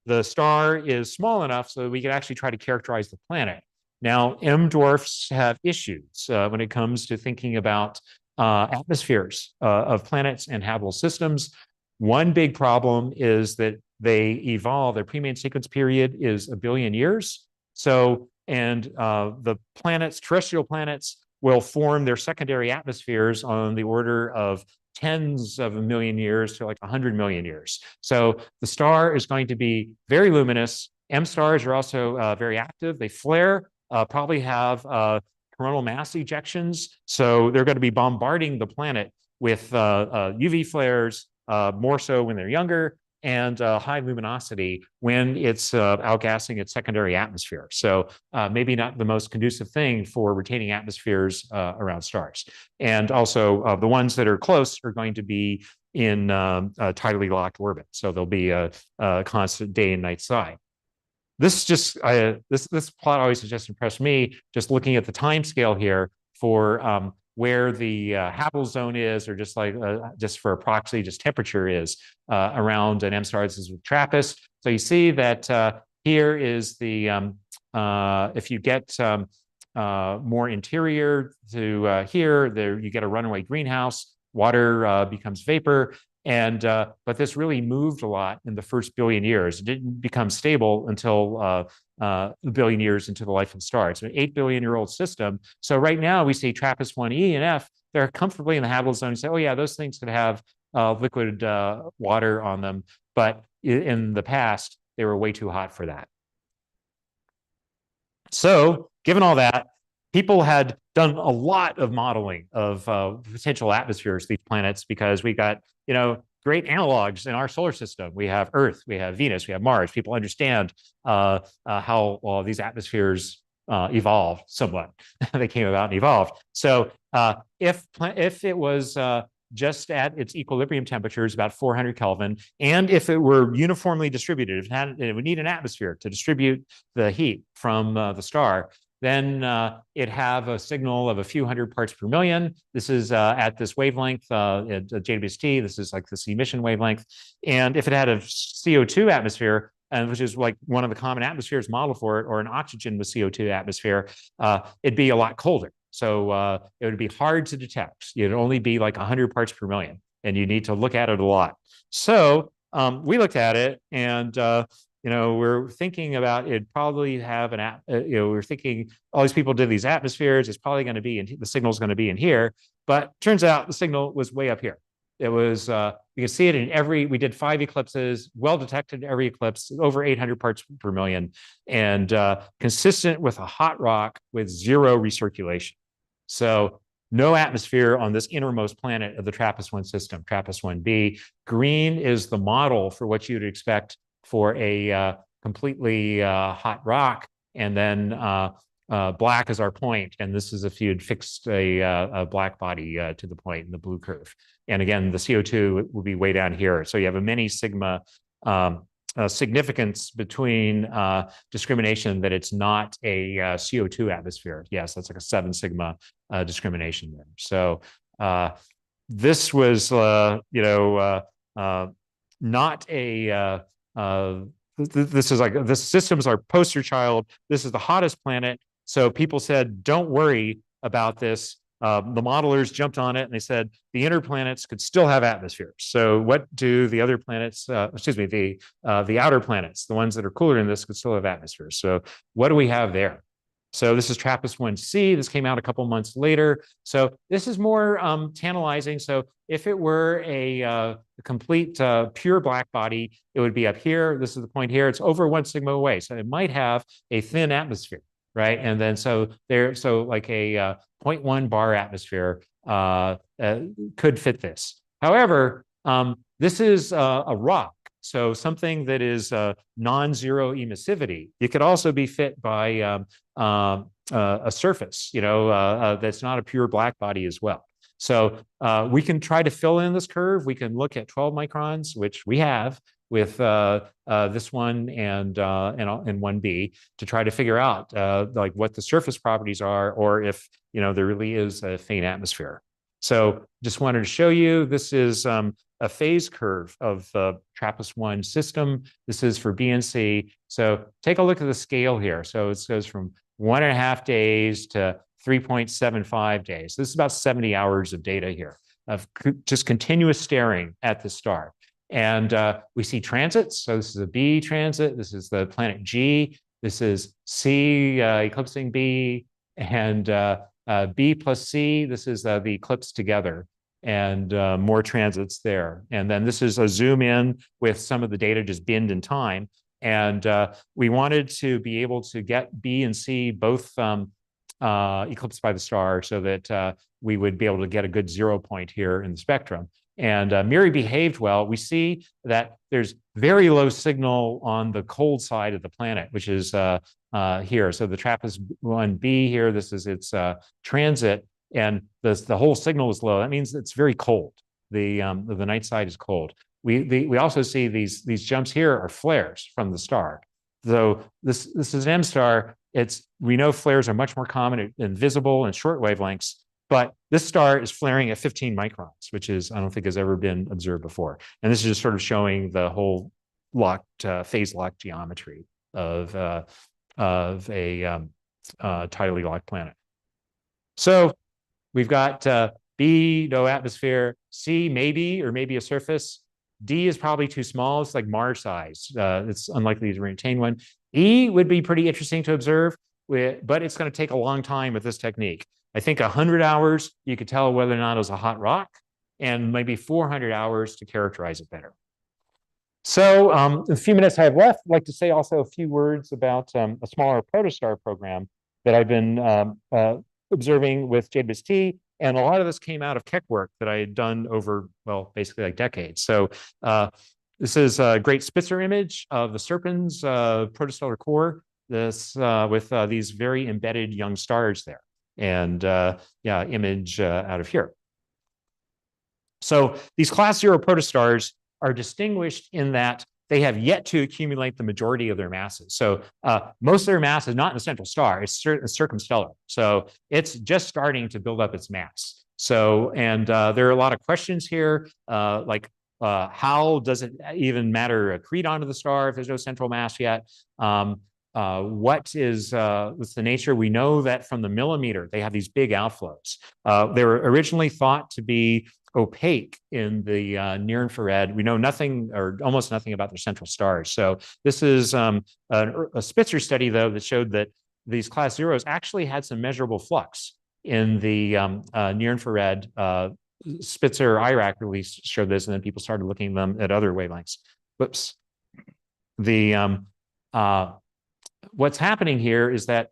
the star is small enough so we can actually try to characterize the planet. Now, M dwarfs have issues when it comes to thinking about atmospheres of planets and habitable systems. One big problem is that they evolve, their pre-main sequence period is 1 billion years. So, and the planets, terrestrial planets, will form their secondary atmospheres on the order of tens of 1 million years to like 100 million years. So the star is going to be very luminous. M stars are also very active. They flare, probably have coronal mass ejections. So they're going to be bombarding the planet with UV flares, more so when they're younger, and high luminosity when it's outgassing its secondary atmosphere. So maybe not the most conducive thing for retaining atmospheres around stars. And also the ones that are close are going to be in tidally locked orbit. So there'll be a constant day and night side. This plot always just impressed me, just looking at the time scale here for where the habitable zone is, or just like just for a proxy, just temperature is around an M star. This is with TRAPPIST. So you see that here is the if you get more interior to here, there you get a runaway greenhouse. Water becomes vapor. And but this really moved a lot in the first 1 billion years. It didn't become stable until 1 billion years into the life of the star. It's an 8 billion-year-old system. So right now we see TRAPPIST-1 E and F. They're comfortably in the habitable zone. You say, oh yeah, those things could have liquid water on them. But in the past, they were way too hot for that. So given all that, people had done a lot of modeling of potential atmospheres of these planets, because we got, great analogs in our solar system. We have Earth, we have Venus, we have Mars. People understand how these atmospheres evolved somewhat. They came about and evolved. So if it was just at its equilibrium temperatures, about 400 Kelvin, and if it were uniformly distributed, it would need an atmosphere to distribute the heat from the star, then it'd have a signal of a few hundred parts per million. This is at this wavelength, at JWST. This is like this emission wavelength. And if it had a CO2 atmosphere, which is like one of the common atmospheres modeled for it, or an oxygen with CO2 atmosphere, it'd be a lot colder. So it would be hard to detect. It'd only be like 100 parts per million, and you need to look at it a lot. So we looked at it, and we're thinking about it probably have an we're thinking all these people did these atmospheres. It's probably going to be the signal's going to be in here, but turns out the signal was way up here. It was you can see it in we did 5 eclipses, well detected in every eclipse, over 800 parts per million, and consistent with a hot rock with 0 recirculation. So no atmosphere on this innermost planet of the TRAPPIST-1 system, TRAPPIST-1b. Green is the model for what you'd expect for a completely hot rock, and then black is our point, and this is if you'd fixed a black body to the point in the blue curve. And again, the CO2 will be way down here. So you have a many sigma significance between discrimination that it's not a CO2 atmosphere. Yes, that's like a 7 sigma discrimination there. So this was, not a this is like, this system's our poster child. This is the hottest planet. So people said, don't worry about this. The modelers jumped on it and they said the inner planets could still have atmospheres. So what do the other planets, the outer planets, the ones that are cooler than this, could still have atmospheres. So what do we have there? So this is TRAPPIST-1c. This came out a couple months later. So this is more tantalizing. So if it were a complete pure black body, it would be up here. This is the point here. It's over 1 sigma away. So it might have a thin atmosphere, right? And then so like a 0.1 bar atmosphere could fit this. However, This is a rock, so something that is non-zero emissivity. It could also be fit by a surface, that's not a pure black body as well. So we can try to fill in this curve. We can look at 12 microns, which we have with this one and 1B to try to figure out like what the surface properties are, or if there really is a faint atmosphere. So just wanted to show you, this is a phase curve of the TRAPPIST-1 system. This is for B and C. So take a look at the scale here. So it goes from 1.5 days to 3.75 days. This is about 70 hours of data here of just continuous staring at the star. And we see transits. So this is a B transit. This is the planet G. This is C eclipsing B. And B plus C, this is the eclipse together. And more transits there. And then this is a zoom in with some of the data just binned in time. And we wanted to be able to get B and C both eclipsed by the star so that we would be able to get a good 0 point here in the spectrum. And Miri behaved well. We see that there's very low signal on the cold side of the planet, which is here. So the TRAPPIST-1 B here, this is its transit, and the whole signal is low. That means it's very cold. The night side is cold. We also see these jumps here are flares from the star. So this is an M star. We know flares are much more common and visible in short wavelengths, but this star is flaring at 15 microns, which I don't think has ever been observed before. And this is just sort of showing the whole phase locked geometry of a tidally locked planet. So we've got B, no atmosphere, C, maybe a surface. D is probably too small. It's like Mars size. It's unlikely to retain one. E would be pretty interesting to observe, but it's going to take a long time with this technique. I think 100 hours, you could tell whether or not it was a hot rock, and maybe 400 hours to characterize it better. So in the few minutes I have left, I'd like to say also a few words about a smaller protostar program that I've been observing with JWST. And a lot of this came out of Keck work that I had done over, well, basically like decades. So this is a great Spitzer image of the Serpens protostellar core, this with these very embedded young stars there. And yeah, image out of here. So these class 0 protostars are distinguished in that they have yet to accumulate the majority of their masses. So most of their mass is not in the central star, it's circumstellar. So it's just starting to build up its mass. So, and there are a lot of questions here, like how does it even matter accrete onto the star if there's no central mass yet? What's the nature? We know that from the millimeter, they have these big outflows. They were originally thought to be opaque in the near infrared. We know nothing or almost nothing about their central stars. So this is a Spitzer study, though, that showed that these class 0s actually had some measurable flux in the near infrared. Spitzer IRAC release showed this, and then people started looking at them at other wavelengths. Whoops. What's happening here is that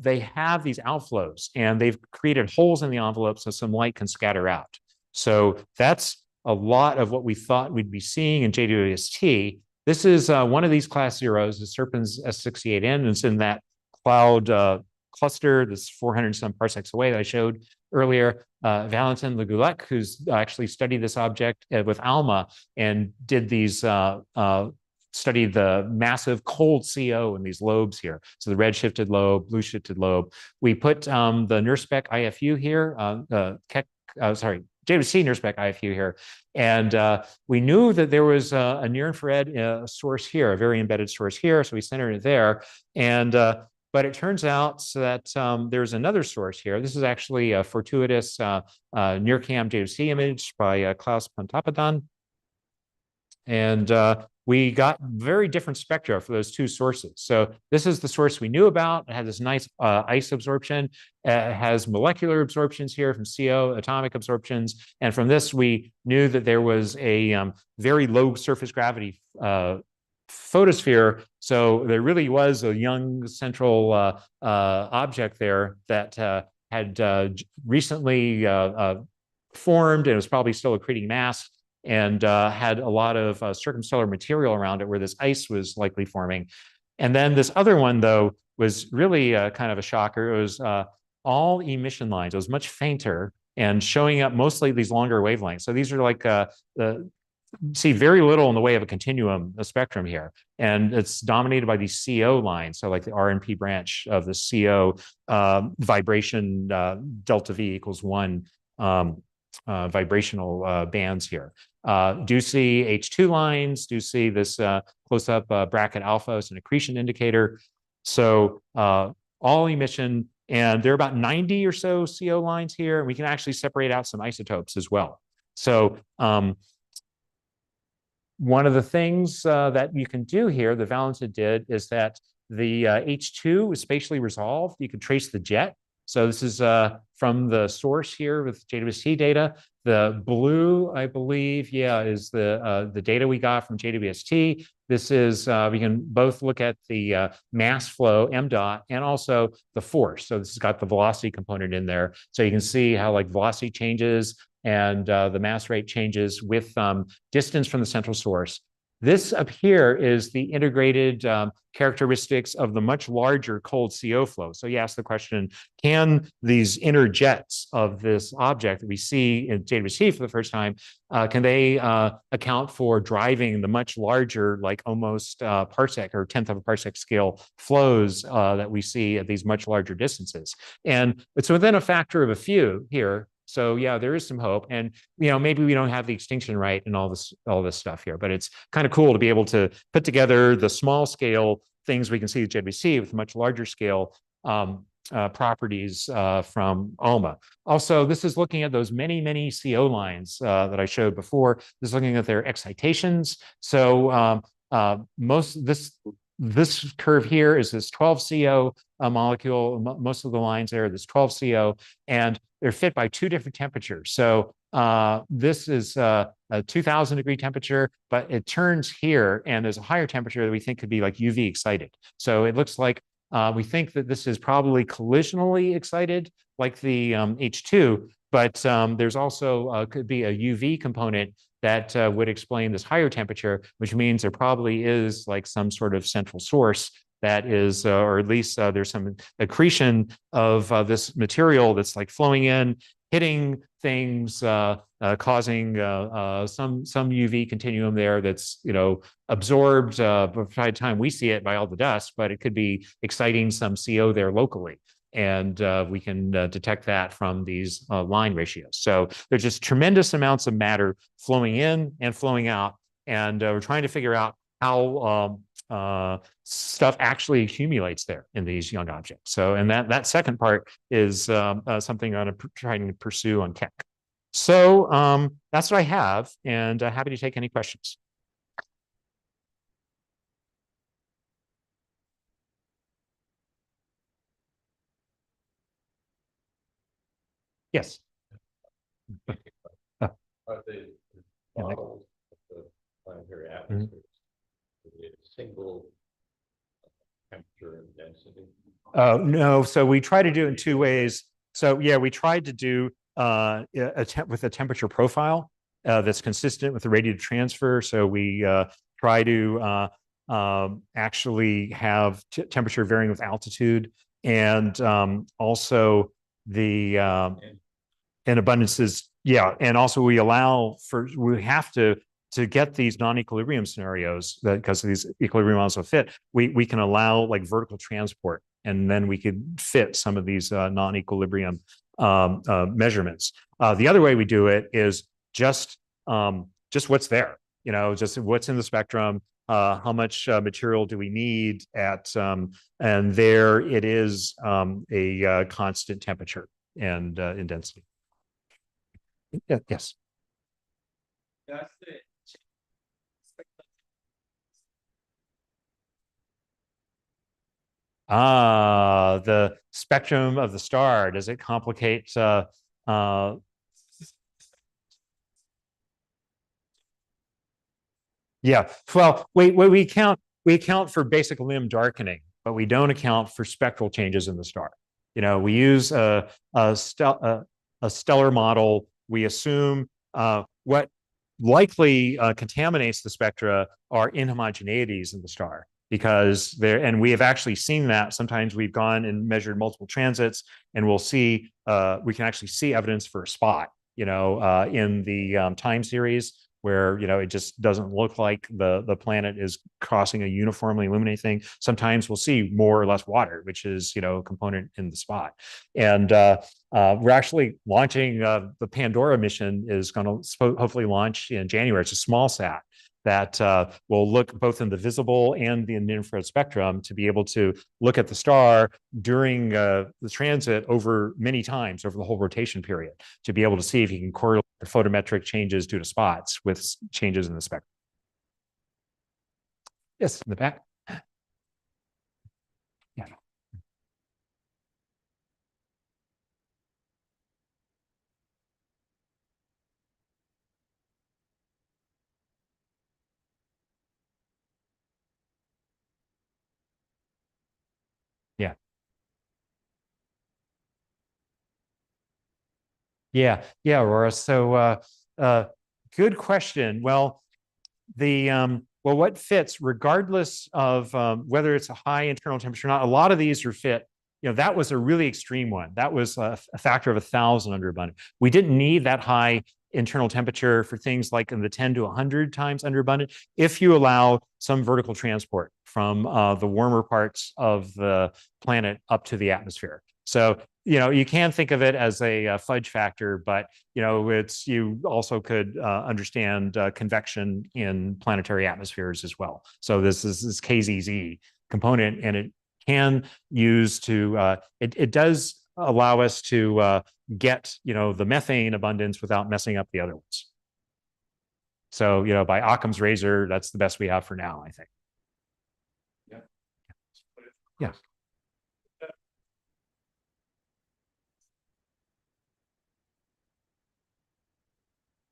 they have these outflows, and they've created holes in the envelope so some light can scatter out. So that's a lot of what we thought we'd be seeing in JWST. This is one of these class 0s, the Serpens S68N, and it's in that cloud cluster, this 400 some parsecs away that I showed earlier. Valentin Legulec, who's actually studied this object with ALMA and did these studied the massive cold CO in these lobes here. So the red shifted lobe, blue shifted lobe. We put the NIRSpec IFU here, JWST NIRSpec IFU here. And we knew that there was a near infrared source here, a very embedded source here. So we centered it there. And but it turns out that there's another source here. This is actually a fortuitous NIRCam JWST image by Klaus Pontapadan. And we got very different spectra for those two sources. So this is the source we knew about. It had this nice ice absorption. It has molecular absorptions here from CO, atomic absorptions. And from this, we knew that there was a very low surface gravity photosphere. So there really was a young central object there that had recently formed and was probably still accreting mass. and had a lot of circumstellar material around it where this ice was likely forming. And then this other one, though, was really kind of a shocker. It was all emission lines. It was much fainter and showing up mostly these longer wavelengths. So these are like see very little in the way of a continuum, a spectrum here. And it's dominated by these CO lines. So like the RNP branch of the CO vibration delta V equals 1 vibrational bands here. Do see H2 lines, do see this close-up bracket alpha as an accretion indicator. So all emission, and there are about 90 or so CO lines here. And we can actually separate out some isotopes as well. So one of the things that you can do here, the Valentin did, is that the H2 is spatially resolved. You can trace the jet. So this is from the source here with JWST data. The blue, I believe, yeah, is the data we got from JWST. This is, we can both look at the mass flow, m dot, and also the force. So this has got the velocity component in there. So you can see how like velocity changes and the mass rate changes with distance from the central source. This up here is the integrated characteristics of the much larger cold CO flow. So you ask the question, can these inner jets of this object that we see in JWST for the first time, can they account for driving the much larger, like almost parsec or 10th of a parsec scale flows that we see at these much larger distances? And it's within a factor of a few here. So yeah, there is some hope, and maybe we don't have the extinction right and all this stuff here, but it's kind of cool to be able to put together the small scale things we can see at JWST with much larger scale properties from ALMA. Also, this is looking at those many CO lines that I showed before. This is looking at their excitations. So this curve here is this 12 CO molecule. Most of the lines there, this 12 CO, and they're fit by two different temperatures. So this is a 2000 degree temperature, but it turns here and there's a higher temperature that we think could be like UV excited. So it looks like we think that this is probably collisionally excited like the H2, but there's also could be a UV component that would explain this higher temperature, which means there probably is like some sort of central source that is, or at least there's some accretion of this material that's like flowing in, hitting things, causing some UV continuum there that's absorbed by the time we see it by all the dust, but it could be exciting some CO there locally. And we can detect that from these line ratios. So there's just tremendous amounts of matter flowing in and flowing out. And we're trying to figure out how stuff actually accumulates there in these young objects. So, and that second part is something I'm trying to pursue on Keck. So that's what I have, and happy to take any questions. Yes. Are the models of the planetary atmosphere a single temperature and density? No, so we try to do it in two ways. So yeah, we tried to do with a temperature profile that's consistent with the radiative transfer. So we try to actually have temperature varying with altitude, and also the and abundances. Yeah, and also we have to get these non-equilibrium scenarios, that because these equilibrium models will fit, we can allow like vertical transport, and then we could fit some of these non-equilibrium measurements. The other way we do it is just what's there, just what's in the spectrum, how much material do we need at, and there it is a constant temperature and in density. Yeah, yes. That's it. The spectrum of the star, does it complicate yeah, well, we account for basic limb darkening, but we don't account for spectral changes in the star. We use a stellar model. We assume what likely contaminates the spectra are inhomogeneities in the star, because there, and we have actually seen that. Sometimes we've gone and measured multiple transits, and we'll see, we can actually see evidence for a spot, in the time series, where it just doesn't look like the planet is crossing a uniformly illuminated thing. Sometimes we'll see more or less water, which is a component in the spot. And we're actually launching the Pandora mission is going to hopefully launch in January. It's a small sat that will look both in the visible and the infrared spectrum to be able to look at the star during the transit over many times over the whole rotation period, to be able to see if you can correlate the photometric changes due to spots with changes in the spectrum. Yes, in the back. Yeah. Yeah. Yeah, Aurora. So good question. Well, what fits, regardless of whether it's a high internal temperature or not, a lot of these are fit. That was a really extreme one. That was a factor of 1,000 under abundant. We didn't need that high internal temperature for things like in the 10 to 100 times under abundant, if you allow some vertical transport from the warmer parts of the planet up to the atmosphere. So, you can think of it as a fudge factor, but, you also could understand convection in planetary atmospheres as well. So this is this KZZ component, and it can use to, it does allow us to get, the methane abundance without messing up the other ones. So, by Occam's razor, that's the best we have for now, I think. Yeah. Yeah.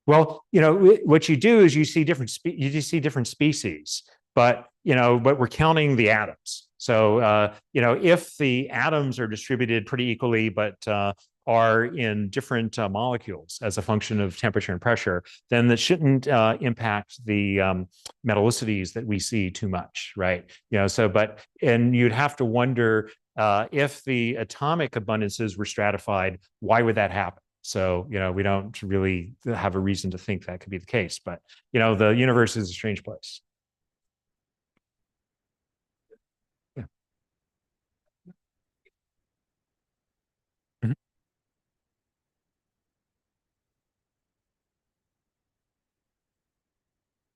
Well, what you do is you see different species, but we're counting the atoms. So if the atoms are distributed pretty equally, but are in different molecules as a function of temperature and pressure, then that shouldn't impact the metallicities that we see too much, right? And you'd have to wonder if the atomic abundances were stratified, why would that happen? So, we don't really have a reason to think that could be the case, but, the universe is a strange place. Yeah. Mhm.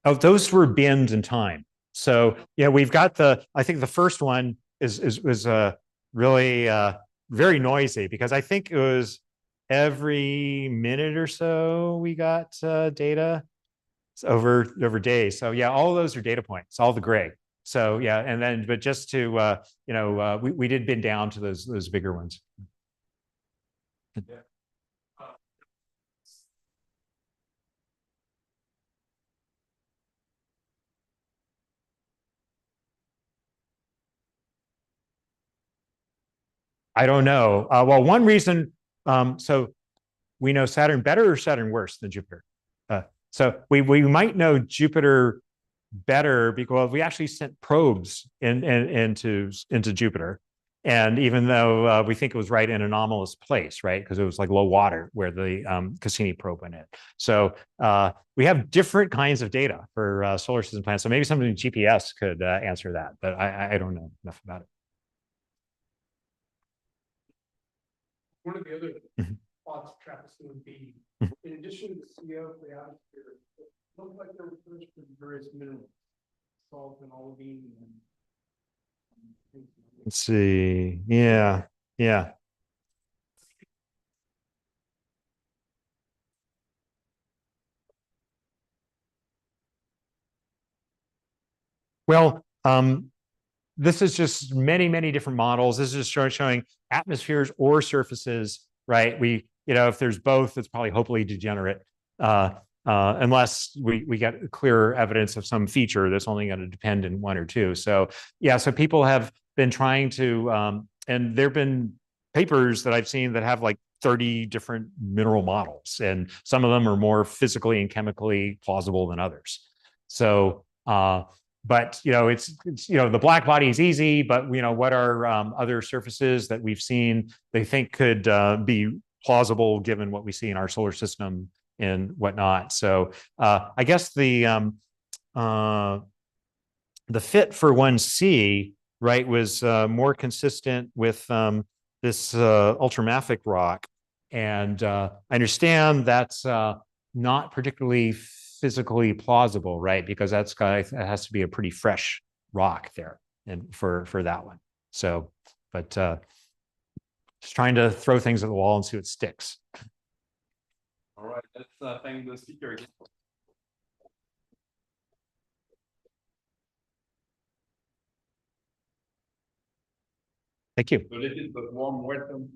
Oh, those were bins in time. So, we've got I think the first one was really very noisy, because I think it was every minute or so we got data over days. So yeah, all of those are data points, all the gray. So yeah, and then but just to we did bin down to those bigger ones. I don't know. Well, one reason, so we know Saturn better or Saturn worse than Jupiter. So we might know Jupiter better because we actually sent probes into Jupiter. And even though we think it was right in an anomalous place, right? Because it was like low water where the Cassini probe went in. So we have different kinds of data for solar system planets. So maybe somebody in GPS could answer that, but I don't know enough about it. One of the other thoughts TRAPPIST would be, in addition to the CO for the atmosphere, it looked like there were first various minerals, salt and olivine. Let's see. Yeah. Well, this is just many different models. This is just showing atmospheres or surfaces, right? If there's both, it's probably hopefully degenerate, unless we get clearer evidence of some feature that's only going to depend in one or two. So yeah, so people have been trying to, and there've been papers that I've seen that have like 30 different mineral models, and some of them are more physically and chemically plausible than others. So, but it's the black body is easy, but what are other surfaces that we've seen they think could be plausible given what we see in our solar system and whatnot. So I guess the fit for 1C, right, was more consistent with this ultramafic rock. And I understand that's not particularly physically plausible, right? Because it has to be a pretty fresh rock there and for that one. So, but just trying to throw things at the wall and see what sticks. All right, let's thank the speaker again. Thank you. Belated but warm welcome.